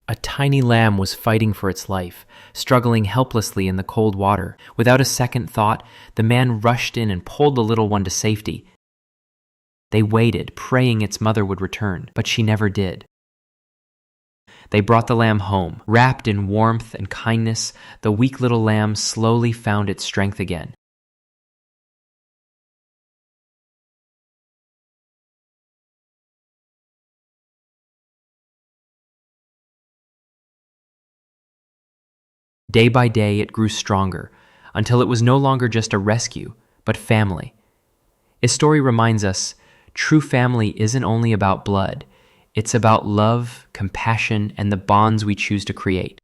A tiny lamb was fighting for its life, struggling helplessly in the cold water. Without a second thought, the man rushed in and pulled the little one to safety. They waited, praying its mother would return, but she never did. They brought the lamb home. Wrapped in warmth and kindness, the weak little lamb slowly found its strength again. Day by day, it grew stronger, until it was no longer just a rescue, but family. This story reminds us true family isn't only about blood, it's about love, compassion, and the bonds we choose to create.